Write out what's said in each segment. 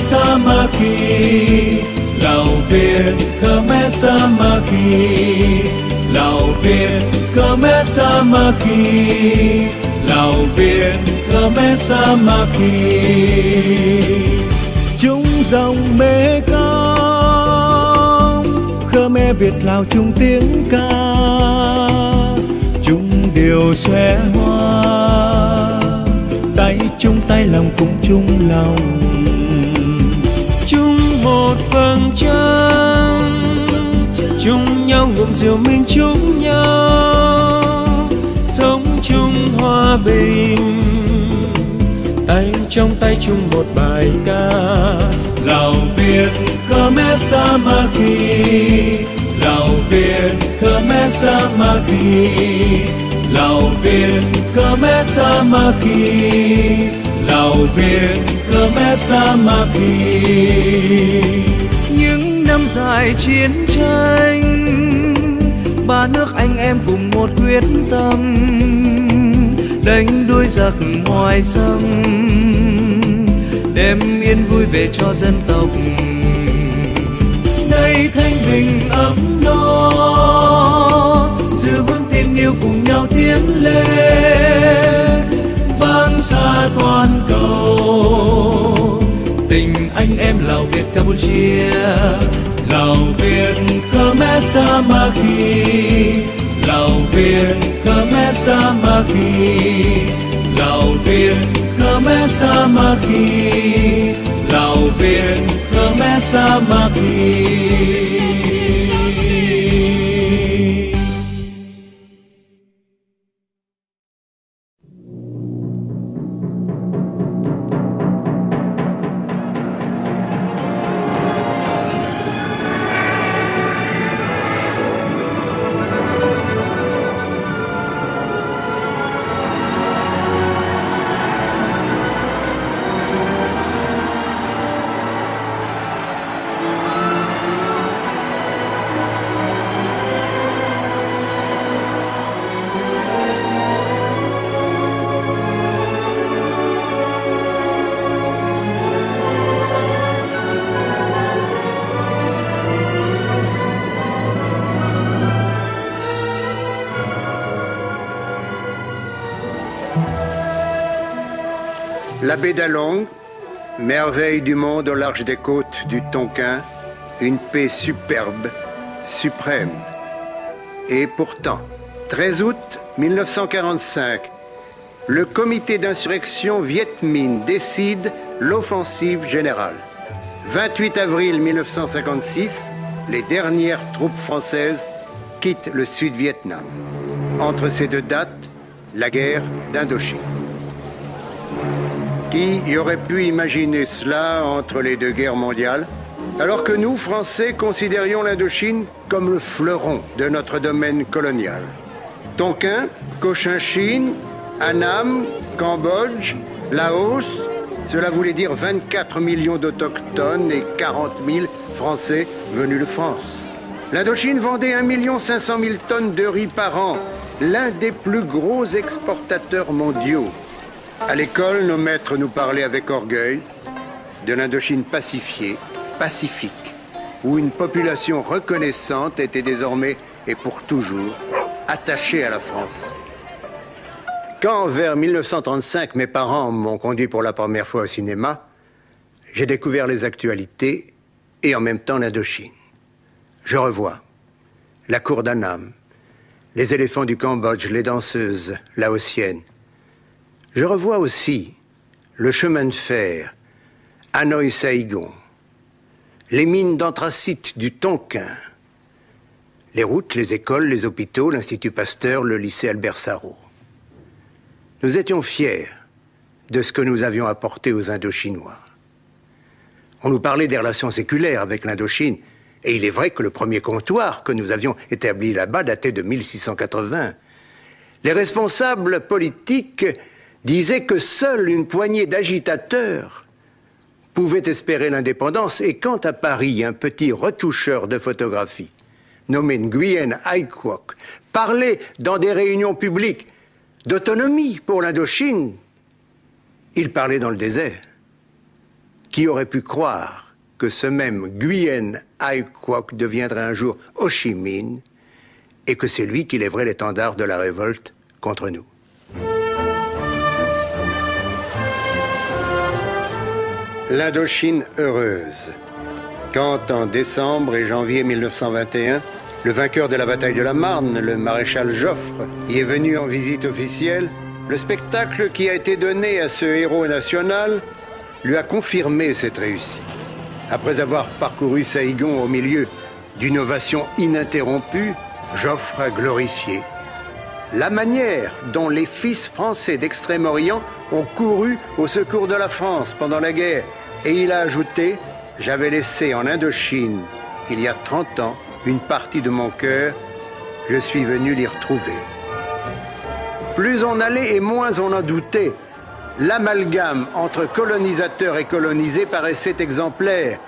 Samaki, Lào Việt Khmer Samaki, Lào Việt Khmer Samaki, Lào Việt Khmer Samaki. Chúng dòng Mê Công, Khmer Việt Lào chung tiếng ca, chung điều xòe hoa, tay chung tay lòng cùng chung lòng. Một vầng trăng chung nhau ngụm rượu mình chung nhau, sống chung hòa bình, tay trong tay chung một bài ca. Lào Việt Khmer Samaki, Lào Việt Khmer Samaki, Lào Việt Khmer Samaki, Lào Việt Khmer Samaki. Những năm dài chiến tranh, ba nước anh em cùng một quyết tâm, đánh đuổi giặc ngoài xâm, đem yên vui về cho dân tộc. Nay thanh bình ấm no, giữ vững tình yêu cùng nhau tiến lên, vang xa toàn cầu tình anh em Lào Việt Campuchia. Lào Việt Khmer Samaki, Lào Việt Khmer Samaki, Lào Việt Khmer Samaki, Lào Việt Khmer Samaki. La baie d'Along, merveille du monde au large des côtes du Tonkin, une paix superbe, suprême. Et pourtant, 13 août 1945, le comité d'insurrection Viet Minh décide l'offensive générale. 28 avril 1956, les dernières troupes françaises quittent le Sud-Vietnam. Entre ces deux dates, la guerre d'Indochine. Qui y aurait pu imaginer cela entre les deux guerres mondiales, alors que nous, Français, considérions l'Indochine comme le fleuron de notre domaine colonial. Tonkin, Cochinchine, Annam, Cambodge, Laos, cela voulait dire 24 millions d'autochtones et 40 000 Français venus de France. L'Indochine vendait 1 500 000 tonnes de riz par an, l'un des plus gros exportateurs mondiaux. À l'école, nos maîtres nous parlaient avec orgueil de l'Indochine pacifiée, pacifique, où une population reconnaissante était désormais et pour toujours attachée à la France. Quand, vers 1935, mes parents m'ont conduit pour la première fois au cinéma, j'ai découvert les actualités et en même temps l'Indochine. Je revois la cour d'Annam, les éléphants du Cambodge, les danseuses laotiennes. Je revois aussi le chemin de fer, Hanoï-Saïgon, les mines d'anthracite du Tonkin, les routes, les écoles, les hôpitaux, l'Institut Pasteur, le lycée Albert Sarraut. Nous étions fiers de ce que nous avions apporté aux Indochinois. On nous parlait des relations séculaires avec l'Indochine, et il est vrai que le premier comptoir que nous avions établi là-bas datait de 1680. Les responsables politiques disaient que seule une poignée d'agitateurs pouvait espérer l'indépendance. Et quand à Paris, un petit retoucheur de photographie, nommé Nguyen Ai Quoc, parlait dans des réunions publiques d'autonomie pour l'Indochine, il parlait dans le désert. Qui aurait pu croire que ce même Nguyen Ai Quoc deviendrait un jour Ho Chi Minh et que c'est lui qui lèverait l'étendard de la révolte contre nous? L'Indochine heureuse. Quand en décembre et janvier 1921, le vainqueur de la bataille de la Marne, le maréchal Joffre, y est venu en visite officielle, le spectacle qui a été donné à ce héros national lui a confirmé cette réussite. Après avoir parcouru Saïgon au milieu d'une ovation ininterrompue, Joffre a glorifié la manière dont les fils français d'Extrême-Orient ont couru au secours de la France pendant la guerre. Et il a ajouté: j'avais laissé en Indochine, il y a 30 ans, une partie de mon cœur, je suis venu l'y retrouver. Plus on allait et moins on en doutait. L'amalgame entre colonisateurs et colonisés paraissait exemplaire.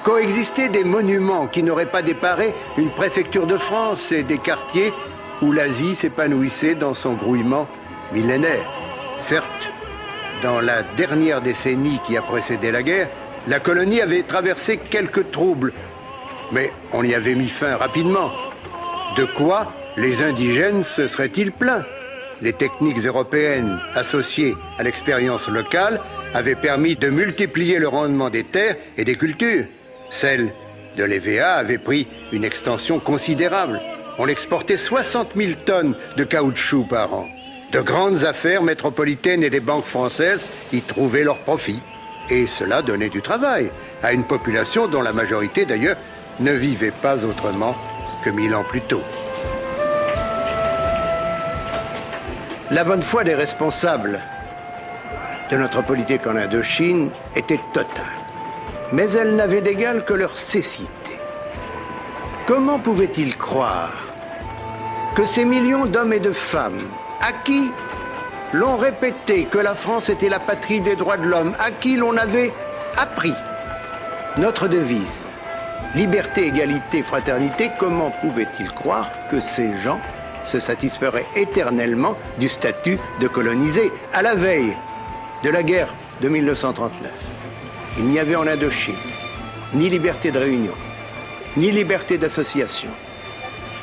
Coexistaient des monuments qui n'auraient pas déparé une préfecture de France et des quartiers où l'Asie s'épanouissait dans son grouillement millénaire. Certes, dans la dernière décennie qui a précédé la guerre, la colonie avait traversé quelques troubles, mais on y avait mis fin rapidement. De quoi les indigènes se seraient-ils plaints? Les techniques européennes associées à l'expérience locale avaient permis de multiplier le rendement des terres et des cultures. Celle de l'EVA avait pris une extension considérable. On exportait 60 000 tonnes de caoutchouc par an. De grandes affaires métropolitaines et les banques françaises y trouvaient leur profit. Et cela donnait du travail à une population dont la majorité, d'ailleurs, ne vivait pas autrement que 1000 ans plus tôt. La bonne foi des responsables de notre politique en Indochine était totale. Mais elle n'avait d'égal que leur cécité. Comment pouvaient-ils croire que ces millions d'hommes et de femmes, à qui l'on répétait que la France était la patrie des droits de l'homme, à qui l'on avait appris notre devise, liberté, égalité, fraternité, comment pouvaient-ils croire que ces gens se satisferaient éternellement du statut de colonisés à la veille de la guerre de 1939? Il n'y avait en Indochine ni liberté de réunion, ni liberté d'association,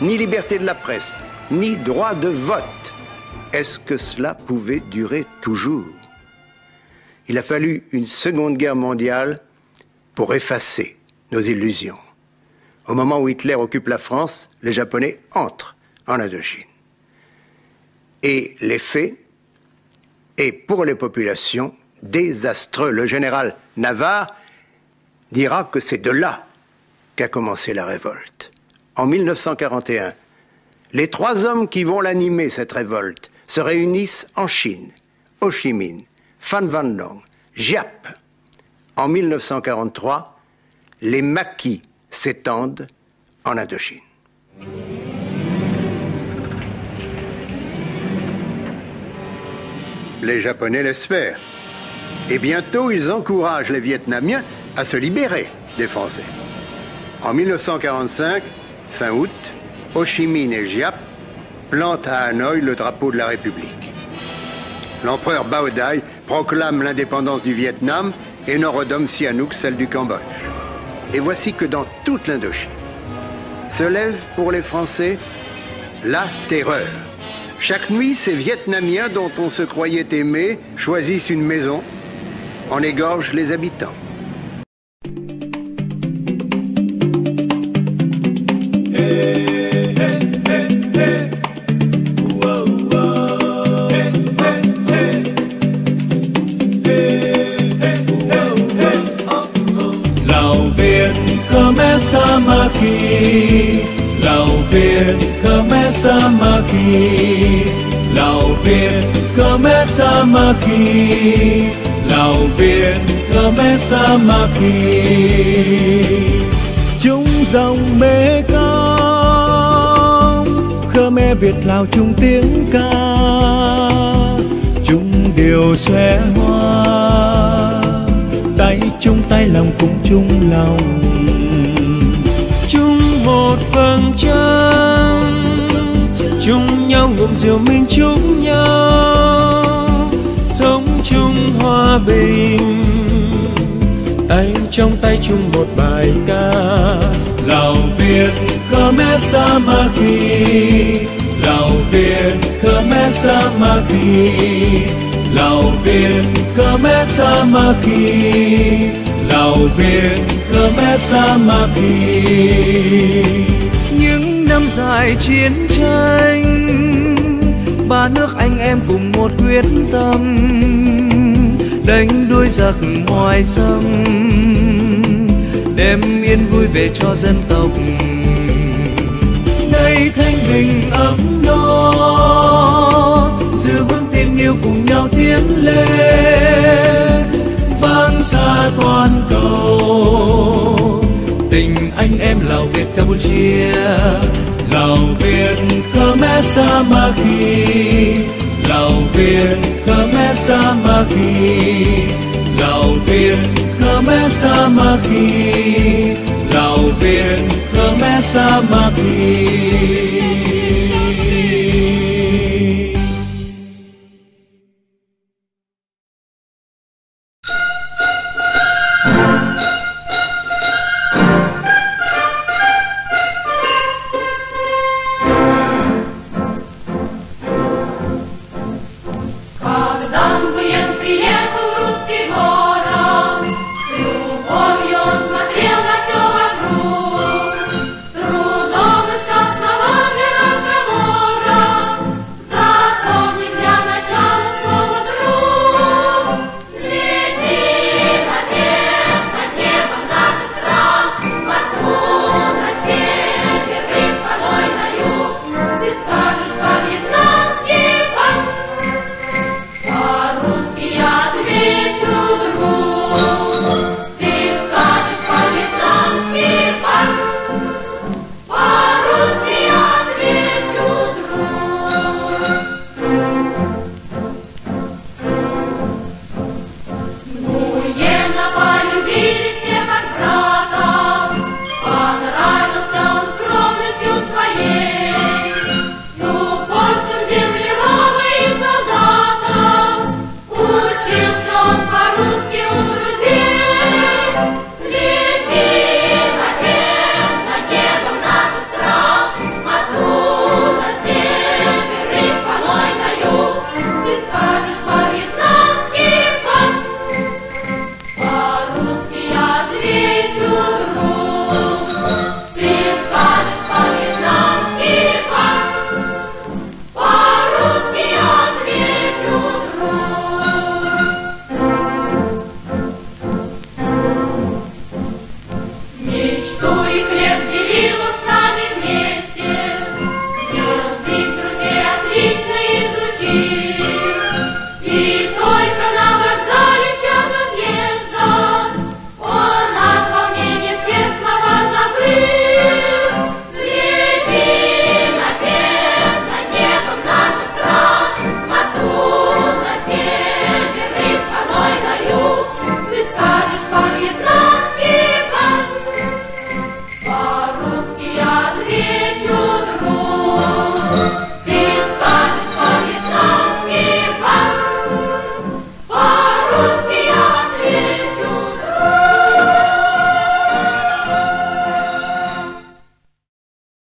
ni liberté de la presse, ni droit de vote. Est-ce que cela pouvait durer toujours? Il a fallu une seconde guerre mondiale pour effacer nos illusions. Au moment où Hitler occupe la France, les Japonais entrent en Indochine. Et l'effet est pour les populations désastreux. Le général Navarre dira que c'est de là qu'a commencé la révolte. En 1941, les 3 hommes qui vont l'animer, cette révolte, se réunissent en Chine: Ho Chi Minh, Phan Van Dong, Giap. En 1943, les maquis s'étendent en Indochine. Les Japonais l'espèrent. Et bientôt, ils encouragent les Vietnamiens à se libérer des Français. En 1945, fin août, Ho Chi Minh et Giap plantent à Hanoï le drapeau de la République. L'empereur Bao Dai proclame l'indépendance du Vietnam et Norodom Sihanouk celle du Cambodge. Et voici que dans toute l'Indochine se lève pour les Français la terreur. Chaque nuit, ces Vietnamiens dont on se croyait aimés choisissent une maison, en égorgent les habitants. Lào Việt Khmer Samaki, Lào Việt Khmer Samaki, Lào Việt Khmer Samaki, Lào Việt Khmer Samaki. Chúng dòng Mê Công, Khmer Việt Lào chung tiếng ca, chung điều xòe hoa, tay chúng ta tay lòng cùng chung lòng. Chung một vầng trăng, chung nhau ngụm rượu mình chúc nhau, sống chung hòa bình, tay trong tay chung một bài ca. Lào Việt Khmer Samaki, Lào Việt Khmer Samaki, Lào Việt Khmer Samaki, Lào Việt Khmer Samaki. Những năm dài chiến tranh, ba nước anh em cùng một quyết tâm, đánh đuổi giặc ngoài xâm, đem yên vui về cho dân tộc. Đây thanh bình ấm no, giữ vững tình yêu cùng nhau tiến lên, vang xa toàn cầu tình anh em Lào Việt Campuchia. Lào Việt Khmer Samaki, Lào Việt Khmer Samaki, Lào Việt Khmer Samaki, Lào Việt Khmer Samaki.